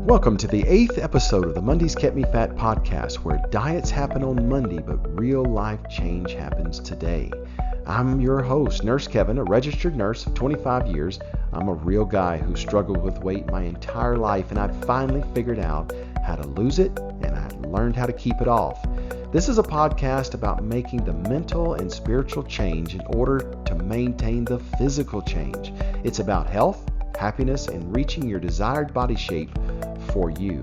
Welcome to the 8th episode of the Mondays Kept Me Fat podcast, where diets happen on Monday, but real life change happens today. I'm your host, Nurse Kevin, a registered nurse of 25 years. I'm a real guy who struggled with weight my entire life, and I've finally figured out how to lose it, and I've learned how to keep it off. This is a podcast about making the mental and spiritual change in order to maintain the physical change. It's about health, happiness, and reaching your desired body shape for you.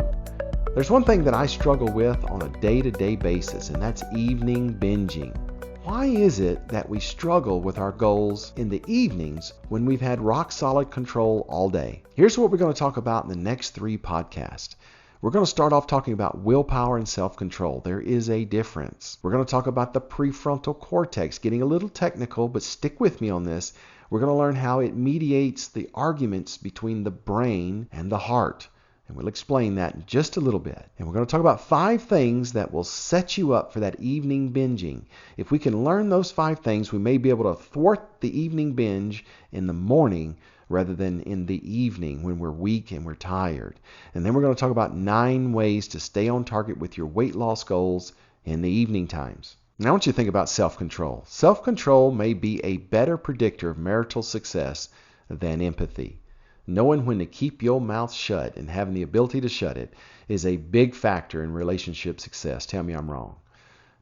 There's one thing that I struggle with on a day-to-day basis, and that's evening binging. Why is it that we struggle with our goals in the evenings when we've had rock-solid control all day? Here's what we're going to talk about in the next 3 podcasts. We're going to start off talking about willpower and self-control. There is a difference. We're going to talk about the prefrontal cortex, getting a little technical, but stick with me on this. We're going to learn how it mediates the arguments between the brain and the heart. And we'll explain that in just a little bit. And we're going to talk about 5 things that will set you up for that evening binging. If we can learn those 5 things, we may be able to thwart the evening binge in the morning rather than in the evening when we're weak and we're tired. And then we're going to talk about 9 ways to stay on target with your weight loss goals in the evening times. Now I want you to think about self-control. Self-control may be a better predictor of marital success than empathy. Knowing when to keep your mouth shut and having the ability to shut it is a big factor in relationship success. Tell me I'm wrong.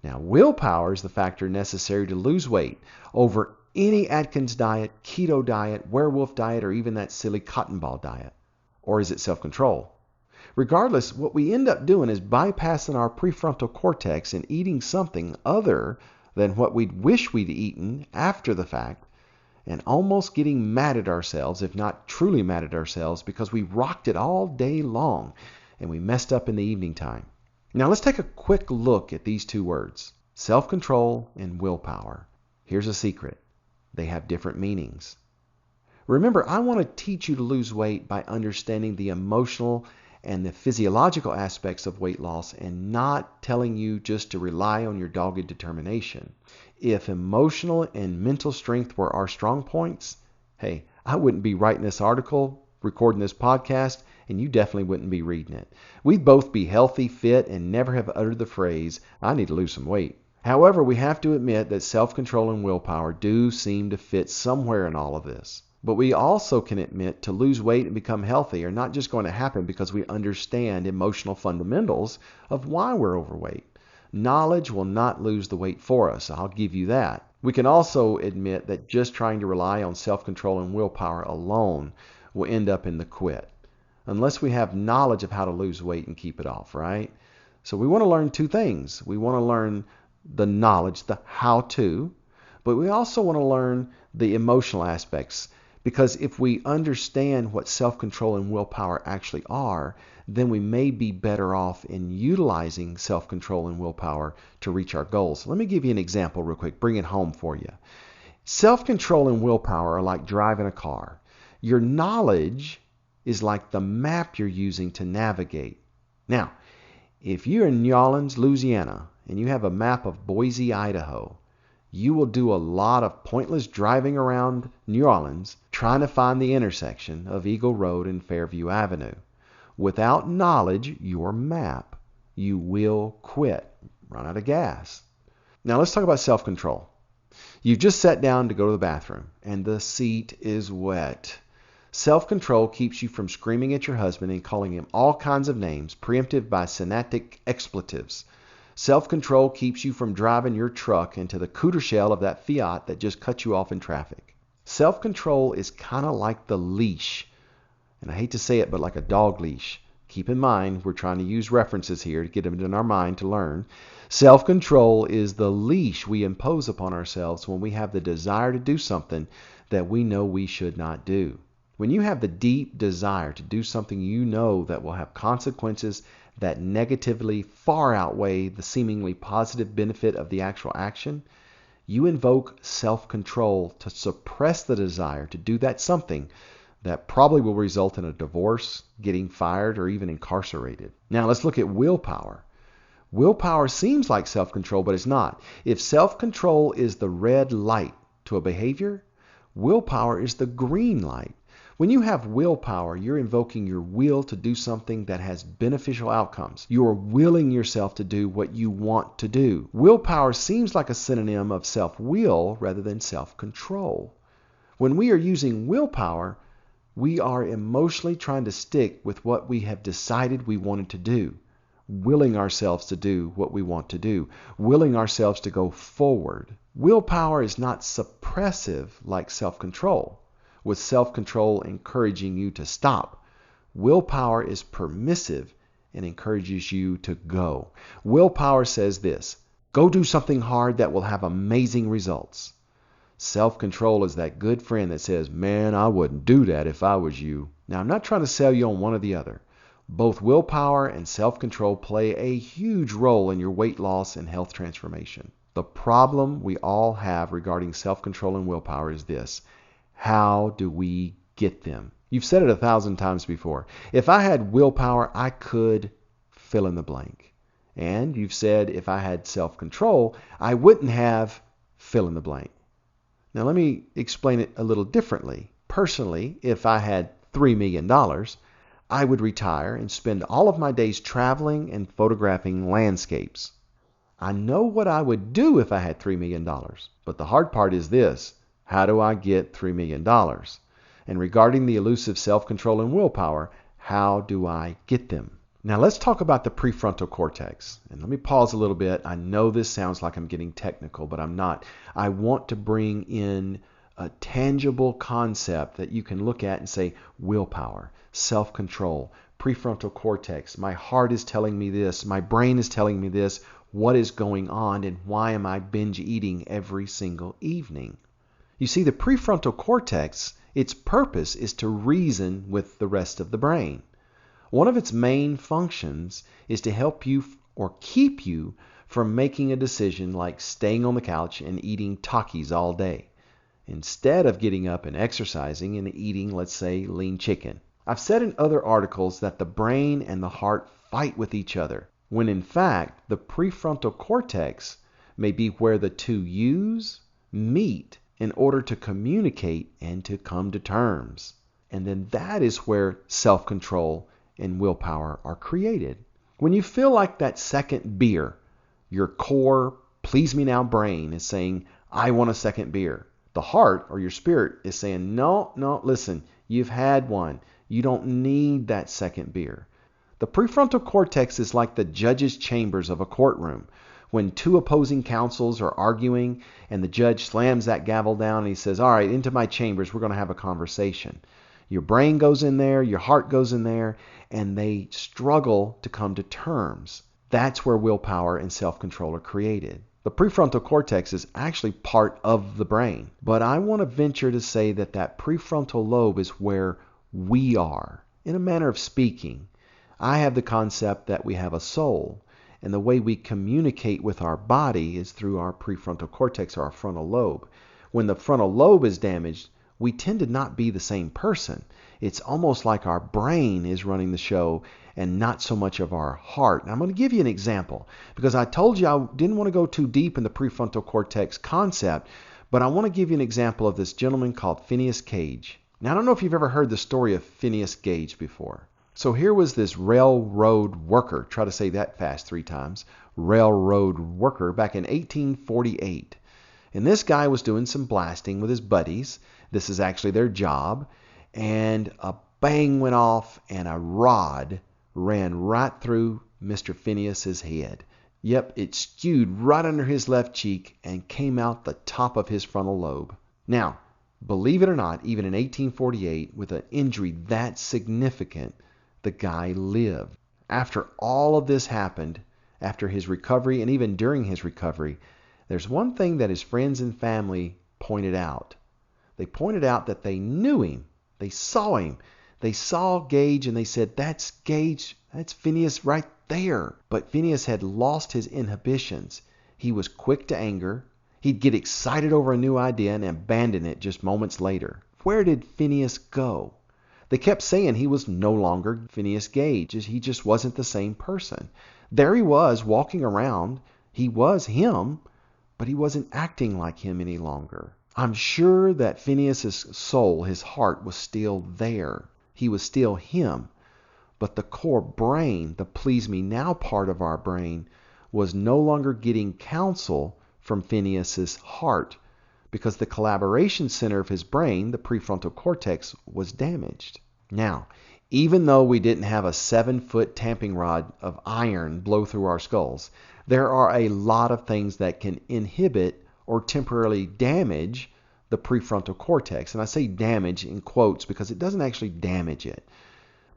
Now, willpower is the factor necessary to lose weight over any Atkins diet, keto diet, werewolf diet, or even that silly cotton ball diet. Or is it self-control? Regardless, what we end up doing is bypassing our prefrontal cortex and eating something other than what we'd wish we'd eaten after the fact, and almost getting mad at ourselves, if not truly mad at ourselves, because we rocked it all day long and we messed up in the evening time. Now let's take a quick look at these 2 words, self-control and willpower. Here's a secret. They have different meanings. Remember, I want to teach you to lose weight by understanding the emotional and the physiological aspects of weight loss and not telling you just to rely on your dogged determination. If emotional and mental strength were our strong points, hey, I wouldn't be writing this article, recording this podcast, and you definitely wouldn't be reading it. We'd both be healthy, fit, and never have uttered the phrase, I need to lose some weight. However, we have to admit that self-control and willpower do seem to fit somewhere in all of this. But we also can admit to lose weight and become healthy are not just going to happen because we understand emotional fundamentals of why we're overweight. Knowledge will not lose the weight for us. I'll give you that. We can also admit that just trying to rely on self-control and willpower alone will end up in the quit, unless we have knowledge of how to lose weight and keep it off, right? So we want to learn 2 things. We want to learn the knowledge, the how to, but we also want to learn the emotional aspects. Because if we understand what self-control and willpower actually are, then we may be better off in utilizing self-control and willpower to reach our goals. Let me give you an example real quick, bring it home for you. Self-control and willpower are like driving a car. Your knowledge is like the map you're using to navigate. Now, if you're in New Orleans, Louisiana, and you have a map of Boise, Idaho, you will do a lot of pointless driving around New Orleans trying to find the intersection of Eagle Road and Fairview Avenue. Without knowledge, your map, you will quit, run out of gas. Now let's talk about self-control. You've just sat down to go to the bathroom and the seat is wet. Self-control keeps you from screaming at your husband and calling him all kinds of names, preempted by synaptic expletives. Self-control keeps you from driving your truck into the cooter shell of that Fiat that just cut you off in traffic. Self-control is kind of like the leash. And I hate to say it, but like a dog leash. Keep in mind, we're trying to use references here to get them in our mind to learn. Self-control is the leash we impose upon ourselves when we have the desire to do something that we know we should not do. When you have the deep desire to do something you know that will have consequences that negatively far outweigh the seemingly positive benefit of the actual action, you invoke self-control to suppress the desire to do that something that probably will result in a divorce, getting fired, or even incarcerated. Now let's look at willpower. Willpower seems like self-control, but it's not. If self-control is the red light to a behavior, willpower is the green light. When you have willpower, you're invoking your will to do something that has beneficial outcomes. You are willing yourself to do what you want to do. Willpower seems like a synonym of self-will rather than self-control. When we are using willpower, we are emotionally trying to stick with what we have decided we wanted to do, willing ourselves to do what we want to do, willing ourselves to go forward. Willpower is not suppressive like self-control, with self-control encouraging you to stop. Willpower is permissive and encourages you to go. Willpower says this: go do something hard that will have amazing results. Self-control is that good friend that says, man, I wouldn't do that if I was you. Now, I'm not trying to sell you on one or the other. Both willpower and self-control play a huge role in your weight loss and health transformation. The problem we all have regarding self-control and willpower is this: how do we get them? You've said it 1,000 times before. If I had willpower, I could fill in the blank. And you've said if I had self-control, I wouldn't have fill in the blank. Now let me explain it a little differently. Personally, if I had $3 million, I would retire and spend all of my days traveling and photographing landscapes. I know what I would do if I had $3 million, but the hard part is this: how do I get $3 million? And regarding the elusive self-control and willpower, how do I get them? Now let's talk about the prefrontal cortex. And let me pause a little bit. I know this sounds like I'm getting technical, but I'm not. I want to bring in a tangible concept that you can look at and say, willpower, self-control, prefrontal cortex. My heart is telling me this. My brain is telling me this. What is going on, and why am I binge eating every single evening? You see, the prefrontal cortex, its purpose is to reason with the rest of the brain. One of its main functions is to help you or keep you from making a decision like staying on the couch and eating Takis all day, instead of getting up and exercising and eating, let's say, lean chicken. I've said in other articles that the brain and the heart fight with each other, when in fact the prefrontal cortex may be where the two meet in order to communicate and to come to terms. And then that is where self-control and willpower are created. When you feel like that second beer, your core please me now brain is saying, I want a second beer. The heart or your spirit is saying, no, listen, you've had one. You don't need that second beer. The prefrontal cortex is like the judge's chambers of a courtroom. When two opposing counsels are arguing and the judge slams that gavel down and he says, all right, into my chambers, we're going to have a conversation. Your brain goes in there, your heart goes in there, and they struggle to come to terms. That's where willpower and self-control are created. The prefrontal cortex is actually part of the brain, but I want to venture to say that that prefrontal lobe is where we are, in a manner of speaking. I have the concept that we have a soul, and the way we communicate with our body is through our prefrontal cortex or our frontal lobe. When the frontal lobe is damaged, we tend to not be the same person. It's almost like our brain is running the show and not so much of our heart. And I'm going to give you an example because I told you I didn't want to go too deep in the prefrontal cortex concept, but I want to give you an example of this gentleman called Phineas Gage. Now, I don't know if you've ever heard the story of Phineas Gage before. So here was this railroad worker, try to say that fast 3 times, railroad worker back in 1848. And this guy was doing some blasting with his buddies. This is actually their job. And a bang went off and a rod ran right through Mr. Phineas's head. Yep, it skewed right under his left cheek and came out the top of his frontal lobe. Now, believe it or not, even in 1848, with an injury that significant, the guy lived. After all of this happened, after his recovery and even during his recovery, there's one thing that his friends and family pointed out. They pointed out that they knew him. They saw him. They saw Gage and they said, that's Gage. That's Phineas right there. But Phineas had lost his inhibitions. He was quick to anger. He'd get excited over a new idea and abandon it just moments later. Where did Phineas go? They kept saying he was no longer Phineas Gage. He just wasn't the same person. There he was walking around. He was him, but he wasn't acting like him any longer. I'm sure that Phineas's soul, his heart, was still there. He was still him. But the core brain, the please me now part of our brain, was no longer getting counsel from Phineas's heart because the collaboration center of his brain, the prefrontal cortex, was damaged. Now, even though we didn't have a 7-foot tamping rod of iron blow through our skulls, there are a lot of things that can inhibit or temporarily damage the prefrontal cortex. And I say damage in quotes because it doesn't actually damage it.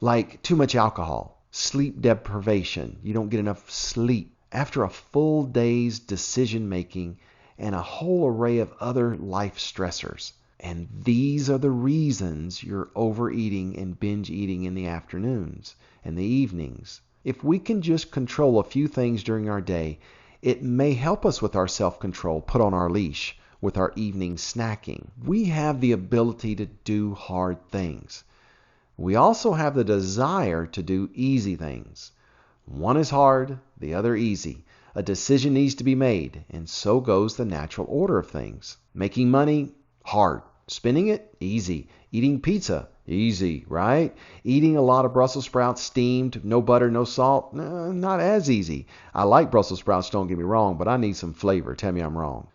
Like too much alcohol, sleep deprivation, you don't get enough sleep. After a full day's decision making and a whole array of other life stressors. And these are the reasons you're overeating and binge eating in the afternoons and the evenings. If we can just control a few things during our day, it may help us with our self-control, put on our leash with our evening snacking. We have the ability to do hard things. We also have the desire to do easy things. One is hard, the other easy. A decision needs to be made, and so goes the natural order of things. Making money, hard. Spending it, easy. Eating pizza, easy, right? Eating a lot of Brussels sprouts steamed, no butter, no salt, not as easy. I like Brussels sprouts, don't get me wrong, but I need some flavor. Tell me I'm wrong.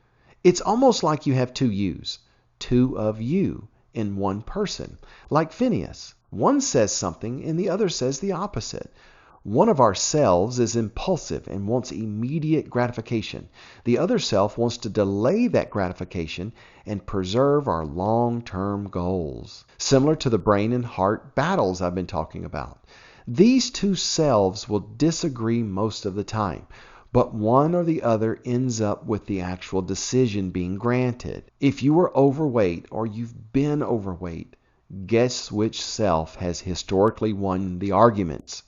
It's almost like you have two yous, two of you in one person. Like Phineas. One says something and the other says the opposite. One of our selves is impulsive and wants immediate gratification. The other self wants to delay that gratification and preserve our long-term goals. Similar to the brain and heart battles I've been talking about. These two selves will disagree most of the time, but one or the other ends up with the actual decision being granted. If you are overweight or you've been overweight, guess which self has historically won the arguments?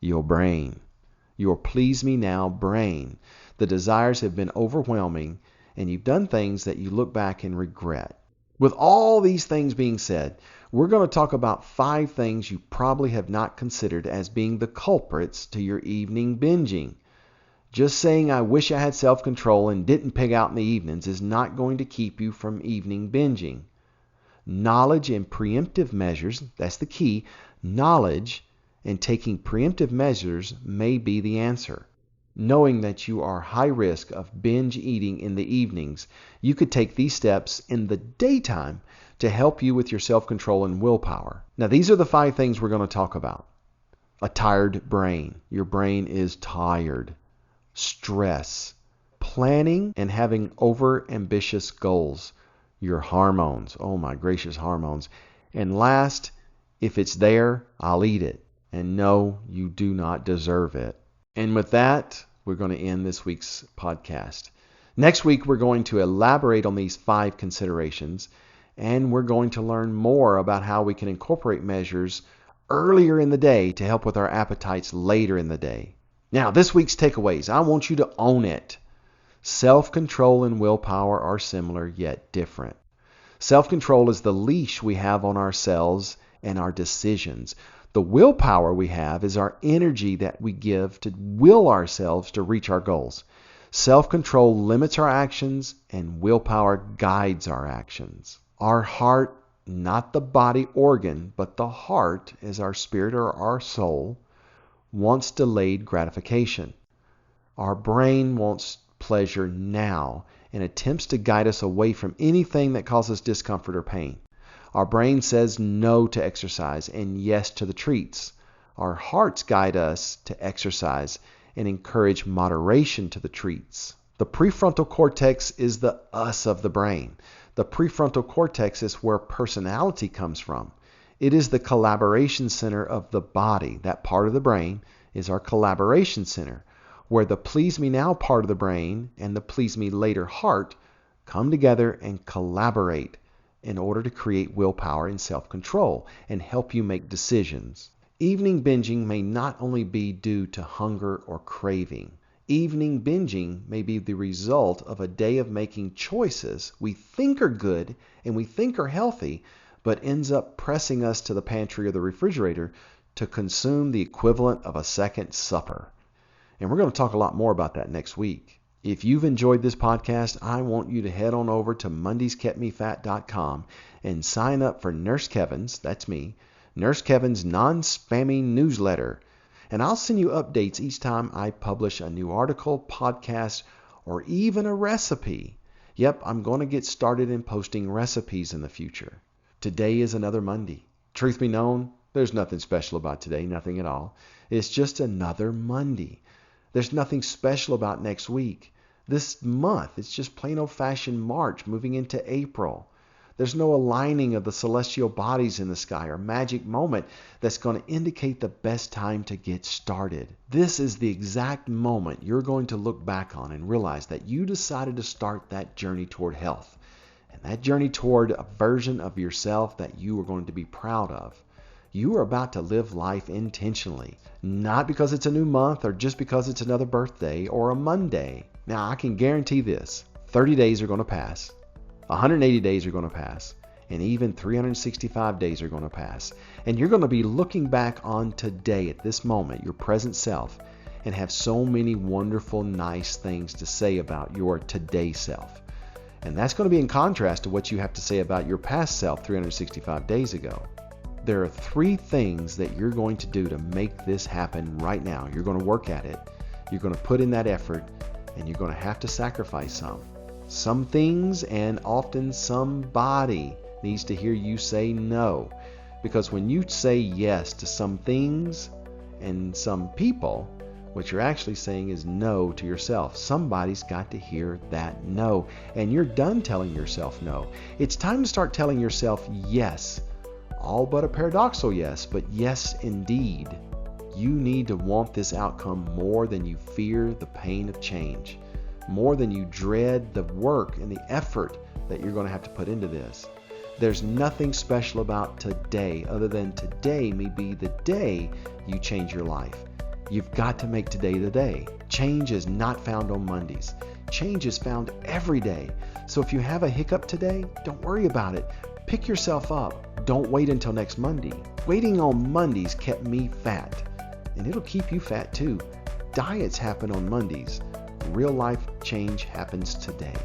Your brain. Your please me now brain. The desires have been overwhelming and you've done things that you look back and regret. With all these things being said, we're going to talk about 5 things you probably have not considered as being the culprits to your evening binging. Just saying I wish I had self-control and didn't pig out in the evenings is not going to keep you from evening binging. Knowledge and preemptive measures, that's the key. Knowledge and taking preemptive measures may be the answer. Knowing that you are high risk of binge eating in the evenings, you could take these steps in the daytime to help you with your self-control and willpower. Now, these are the 5 things we're going to talk about. A tired brain. Your brain is tired. Stress. Planning and having over-ambitious goals. Your hormones. Oh my gracious, hormones. And last, if it's there, I'll eat it. And no, you do not deserve it. And with that, we're going to end this week's podcast. Next week, we're going to elaborate on these 5 considerations, and we're going to learn more about how we can incorporate measures earlier in the day to help with our appetites later in the day. Now, this week's takeaways, I want you to own it. Self-control and willpower are similar yet different. Self-control is the leash we have on ourselves and our decisions. The willpower we have is our energy that we give to will ourselves to reach our goals. Self-control limits our actions and willpower guides our actions. Our heart, not the body organ, but the heart is our spirit or our soul, wants delayed gratification. Our brain wants pleasure now and attempts to guide us away from anything that causes discomfort or pain. Our brain says no to exercise and yes to the treats. Our hearts guide us to exercise and encourage moderation to the treats. The prefrontal cortex is the us of the brain. The prefrontal cortex is where personality comes from. It is the collaboration center of the body. That part of the brain is our collaboration center, where the please me now part of the brain and the please me later heart come together and collaborate in order to create willpower and self-control and help you make decisions. Evening binging may not only be due to hunger or craving. Evening binging may be the result of a day of making choices we think are good and we think are healthy, but ends up pressing us to the pantry or the refrigerator to consume the equivalent of a second supper. And we're going to talk a lot more about that next week. If you've enjoyed this podcast, I want you to head on over to mondayskeepmefat.com and sign up for Nurse Kevin's, that's me, Nurse Kevin's non-spammy newsletter. And I'll send you updates each time I publish a new article, podcast, or even a recipe. Yep, I'm going to get started in posting recipes in the future. Today is another Monday. Truth be known, there's nothing special about today, nothing at all. It's just another Monday. There's nothing special about next week. This month, it's just plain old-fashioned March moving into April. There's no aligning of the celestial bodies in the sky or magic moment that's going to indicate the best time to get started. This is the exact moment you're going to look back on and realize that you decided to start that journey toward health. And that journey toward a version of yourself that you are going to be proud of. You are about to live life intentionally, not because it's a new month or just because it's another birthday or a Monday. Now, I can guarantee this, 30 days are going to pass, 180 days are going to pass, and even 365 days are going to pass. And you're going to be looking back on today at this moment, your present self, and have so many wonderful, nice things to say about your today self. And that's going to be in contrast to what you have to say about your past self 365 days ago. There are 3 things that you're going to do to make this happen right now. You're going to work at it. You're going to put in that effort, and you're going to have to sacrifice some things, and often somebody needs to hear you say no. Because when you say yes to some things and some people, what you're actually saying is no to yourself. Somebody's got to hear that no. And you're done telling yourself no. It's time to start telling yourself yes. All but a paradoxical yes, but yes indeed. You need to want this outcome more than you fear the pain of change, more than you dread the work and the effort that you're going to have to put into this. There's nothing special about today other than today may be the day you change your life. You've got to make today the day. Change is not found on Mondays. Change is found every day. So if you have a hiccup today, don't worry about it. Pick yourself up. Don't wait until next Monday. Waiting on Mondays kept me fat. And it'll keep you fat too. Diets happen on Mondays. Real life change happens today.